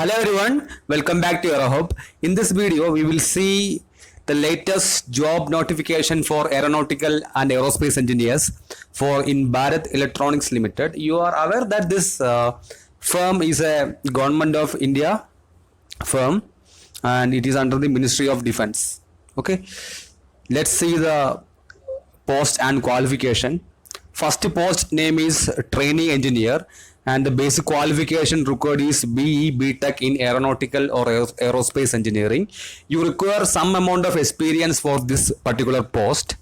Hello everyone, welcome back to EuroHub. In this video, we will see the latest job notification for aeronautical and aerospace engineers for in Bharat Electronics Limited. You are aware that this firm is a government of India firm and it is under the Ministry of Defense. Okay, let's see the post and qualification. First post name is trainee engineer and the basic qualification required is BE BTech in aeronautical or aerospace engineering. You require some amount of experience for this particular post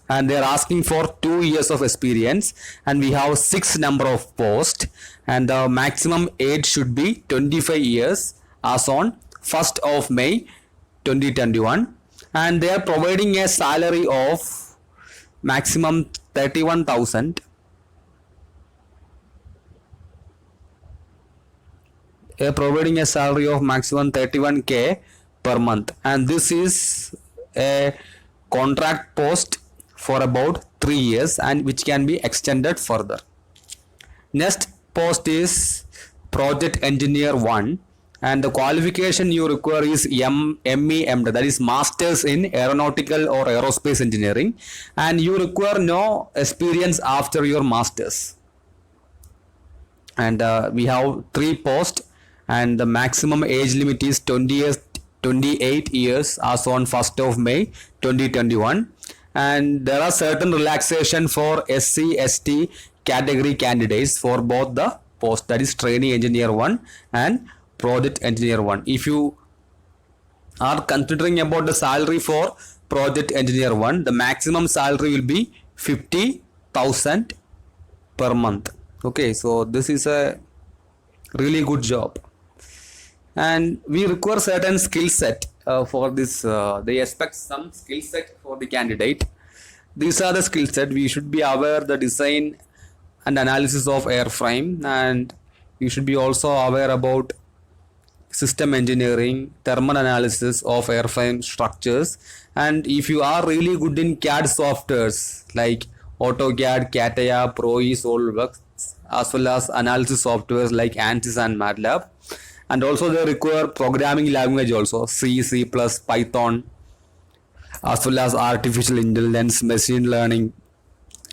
and they are asking for 2 years of experience and we have 6 number of posts and the maximum age should be 25 years as on 1st of May 2021 and they are providing a salary of maximum 31,000. They are providing a salary of maximum 31k per month and this is a contract post for about 3 years and which can be extended further. Next post is project engineer 1 and the qualification you require is MEM, that is masters in aeronautical or aerospace engineering, and you require no experience after your masters. And we have 3 posts and the maximum age limit is 28 years as on 1st of May 2021 and there are certain relaxation for SC ST category candidates for both the post, that is trainee engineer 1 and project engineer 1. If you are considering about the salary for project engineer 1, the maximum salary will be 50,000 per month. Okay, so this is a really good job and we require certain skill set for this. They expect some skill set for the candidate. These are the skill set. We should be aware the design and analysis of airframe and you should be also aware about system engineering, thermal analysis of airframe structures, and if you are really good in CAD softwares like AutoCAD, CATIA, Pro-E, SolidWorks, as well as analysis softwares like ANSYS and MATLAB, and also they require programming language also C, C++, Python, as well as artificial intelligence, machine learning.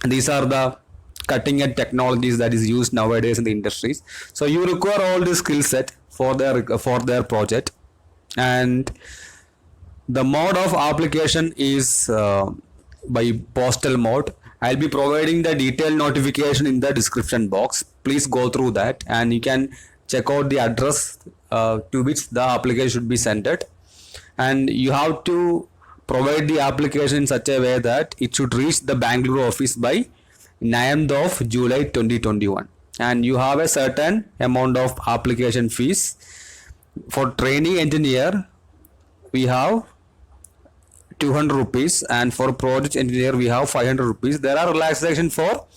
These are the cutting edge technologies that is used nowadays in the industries. So you require all this skill set for their project and the mode of application is by postal mode. I'll be providing the detailed notification in the description box. Please go through that and you can check out the address to which the application should be sent it, and you have to provide the application in such a way that it should reach the Bangalore office by 9th of July 2021 and you have a certain amount of application fees. For trainee engineer we have 200 rupees and for project engineer we have 500 rupees. There are relaxation for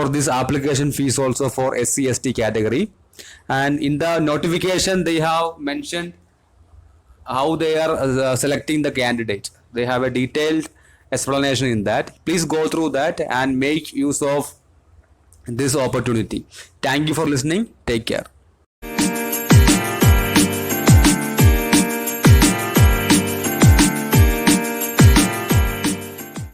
this application fees also for SC ST category, and in the notification they have mentioned how they are selecting the candidate. They have a detailed explanation in that. Please go through that and make use of this opportunity. Thank you for listening. Take care.